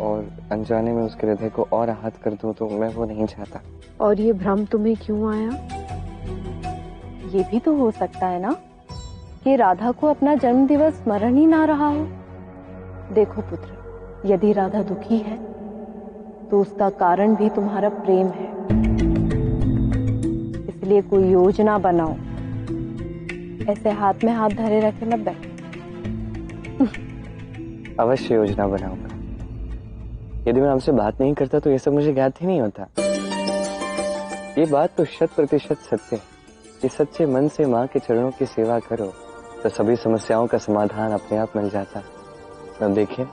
और अनजाने में उसके हृदय को और आहत कर दूं तो मैं वो नहीं चाहता। और ये भ्रम तुम्हें क्यों आया? ये भी तो हो सकता है ना कि राधा को अपना जन्म दिवस स्मरण ही ना रहा हो। देखो पुत्र, यदि राधा दुखी है तो उसका कारण भी तुम्हारा प्रेम है। इसलिए कोई योजना बनाओ, ऐसे हाथ में हाथ धरे रखे मत बैठो। अवश्य योजना बनाऊंगा। यदि मैं आपसे बात नहीं करता तो ये सब मुझे ज्ञात ही नहीं होता। ये बात तो 100% सत्य है कि सच्चे मन से माँ के चरणों की सेवा करो तो सभी समस्याओं का समाधान अपने आप मिल जाता है। अब देखिए,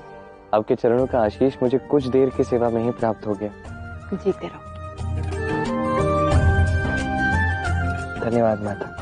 आपके चरणों का आशीष मुझे कुछ देर की सेवा में ही प्राप्त हो गया। जीते रहो। धन्यवाद माता।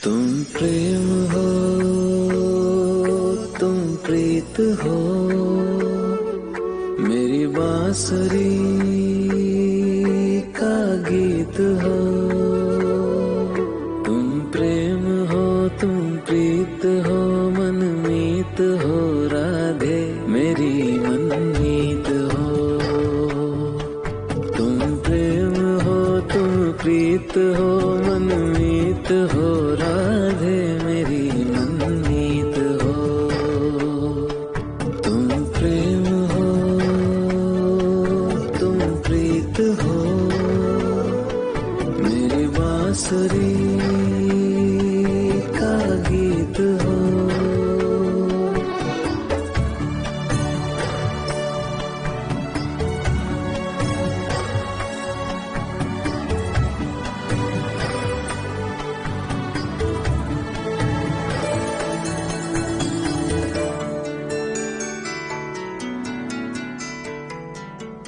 तुम प्रेम हो, तुम प्रीत हो, मेरी बांसुरी का गीत हो। तुम प्रेम हो, तुम प्रीत हो, मनमीत हो राधे मेरी मनमीत हो। तुम प्रेम हो, तुम प्रीत हो, मनमीत हो राधे मेरी मनमीत हो। तुम प्रेम हो, तुम प्रीत हो, मेरी बांसुरी का गीत हो।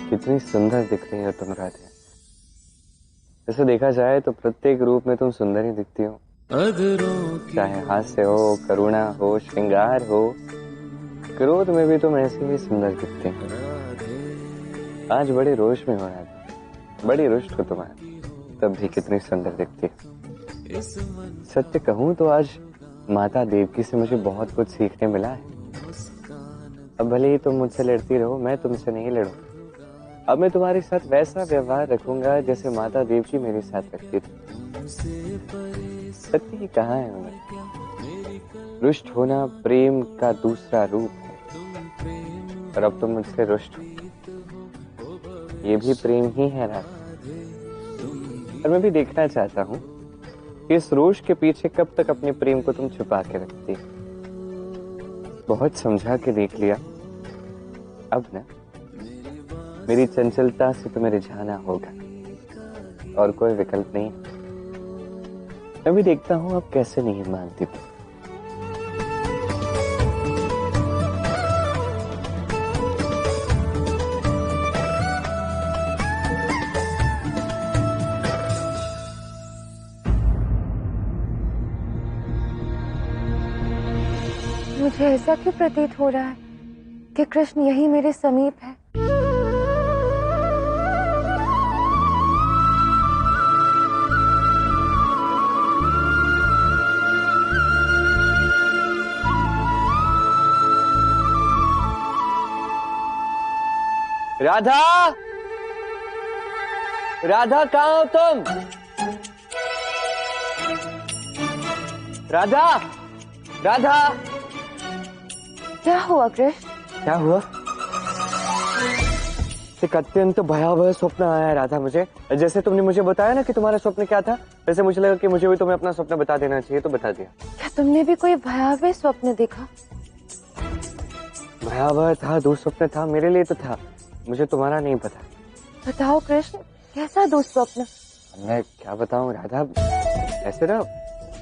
कितनी सुंदर दिख रही हो तुम राधे। वैसे देखा जाए तो प्रत्येक रूप में तुम सुंदर ही दिखती हो, चाहे हास्य हो, करुणा हो, श्रृंगार हो, क्रोध में भी तुम ऐसी ही सुंदर दिखते हो। आज बड़े रोष में हो राधे, बड़ी रुष्ट हो तुम आज, तब भी कितनी सुंदर दिखती हो। सत्य कहूं तो आज माता देवकी से मुझे बहुत कुछ सीखने मिला है। अब भले ही तुम मुझसे लड़ती रहो, मैं तुमसे नहीं लड़ूं। अब मैं तुम्हारे साथ वैसा व्यवहार रखूंगा जैसे माता देवकी मेरे साथ रखती थी। सत्य ही कहाँ है उन्हें। रुष्ट होना प्रेम का दूसरा रूप है, और अब तुम मुझसे रुष्ट हो, ये भी प्रेम ही है ना। और मैं भी देखना चाहता हूँ कि इस रोष के पीछे कब तक अपने प्रेम को तुम छुपा के रखती। बहुत समझा के देख लिया, अब ना मेरी चंचलता से तुम्हें रिझाना होगा और कोई विकल्प नहीं। मैं भी देखता हूं अब कैसे नहीं मानती तुम। मुझे ऐसा क्यों प्रतीत हो रहा है कि कृष्ण यही मेरे समीप है? राधा, राधा कहाँ हो तुम? राधा, राधा। क्या हुआ कृष्ण? क्या हुआ? एक अत्यंत भयावह स्वप्न आया है राधा मुझे। जैसे तुमने मुझे बताया ना कि तुम्हारा स्वप्न क्या था, वैसे मुझे लगा कि मुझे भी तुम्हें अपना स्वप्न बता देना चाहिए, तो बता दिया। क्या तुमने भी कोई भयावह स्वप्न देखा? भयावह था, दुःस्वप्न था, मेरे लिए तो था, मुझे तुम्हारा नहीं पता। बताओ कृष्ण, कैसा दुःस्वप्न? मैं क्या बताऊं राधा, ऐसे ना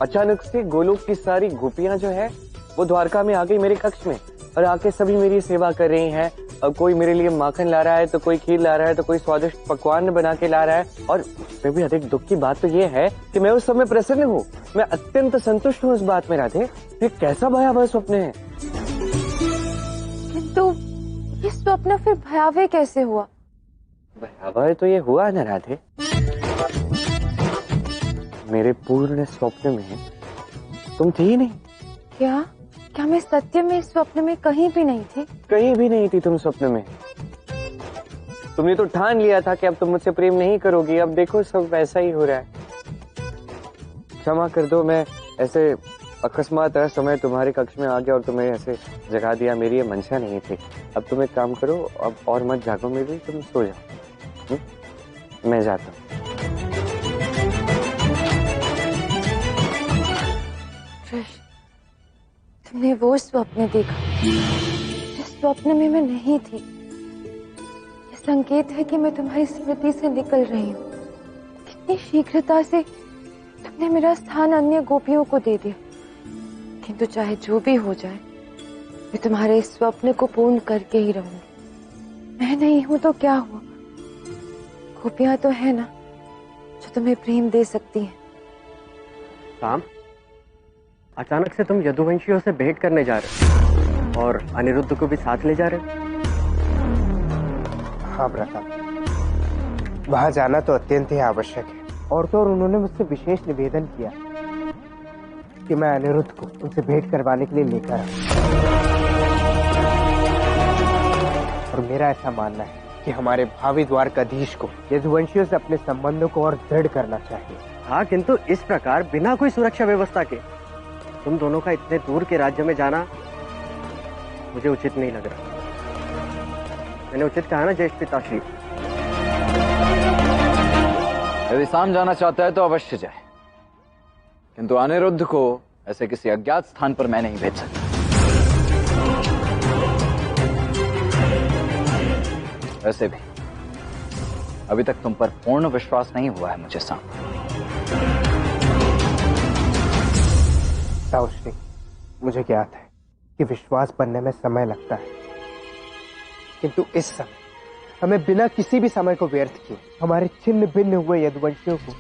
अचानक से गोलोक की सारी गोपियां जो है वो द्वारका में आ गई मेरे कक्ष में, और आके सभी मेरी सेवा कर रही हैं। और कोई मेरे लिए माखन ला रहा है, तो कोई खीर ला रहा है, तो कोई स्वादिष्ट पकवान बना के ला रहा है। और उसमें भी अधिक दुख की बात तो ये है कि मैं उस समय प्रसन्न हूँ, मैं अत्यंत संतुष्ट हूँ इस बात में राधे। ये कैसा भयावह स्वप्न है। किंतु ये स्वप्न फिर भयावह कैसे हुआ? भयावह तो ये हुआ ना राधे, मेरे पूर्ण स्वप्न में तुम थी ही नहीं। क्या क्या मैं सत्य में इस स्वप्न में कहीं भी नहीं थी? कहीं भी नहीं थी तुम स्वप्न में। तुमने तो ठान लिया था कि अब तुम मुझसे प्रेम नहीं करोगी, अब देखो सब वैसा ही हो रहा है। क्षमा कर दो, मैं ऐसे अकस्मात समय तुम्हारे कक्ष में आ गया और तुम्हें ऐसे जगा दिया, मेरी ये मंशा नहीं थी। अब तुम एक काम करो, अब और मत जागो मेरी, तुम सो जाओ। मैं जाता हूँ। तुमने वो स्वप्न देखा जिस स्वप्न में मैं नहीं थी। ये संकेत है कि मैं तुम्हारी स्मृति से निकल रही हूँ। कितनी शीघ्रता से तुमने मेरा स्थान अन्य गोपियों को दे दिया। किंतु चाहे जो भी हो जाए, मैं तुम्हारे इस स्वप्न को पूर्ण करके ही रहूंगी। मैं नहीं हूं तो क्या हुआ, गोपियां तो है ना जो तुम्हें प्रेम दे सकती हैं। शाम, अचानक से तुम यदुवंशियों से भेंट करने जा रहे हो और अनिरुद्ध को भी साथ ले जा रहे हो। हाँ व्रता, वहां जाना तो अत्यंत ही आवश्यक है। और तो और उन्होंने मुझसे विशेष निवेदन किया कि मैं अनिरुद्ध को उनसे भेंट करवाने के लिए लेकर आऊं। और मेरा ऐसा मानना है कि हमारे भावी द्वारकाधीश को यदुवंशियों से अपने संबंधों को और दृढ़ करना चाहिए। हाँ, किंतु इस प्रकार बिना कोई सुरक्षा व्यवस्था के तुम दोनों का इतने दूर के राज्य में जाना मुझे उचित नहीं लग रहा। मैंने उचित कहा ना ज्येष्ठ पिताश्री? यदि शाम जाना चाहता है तो अवश्य जाए, किंतु अनिरुद्ध को ऐसे किसी अज्ञात स्थान पर मैं नहीं भेज सकता। वैसे भी अभी तक तुम पर पूर्ण विश्वास नहीं हुआ है मुझे शाम। ताउश्री, मुझे ज्ञात है कि विश्वास बनने में समय लगता है, किंतु इस समय हमें बिना किसी भी समय को व्यर्थ किए हमारे छिन्न भिन्न हुए यदुवंशियों को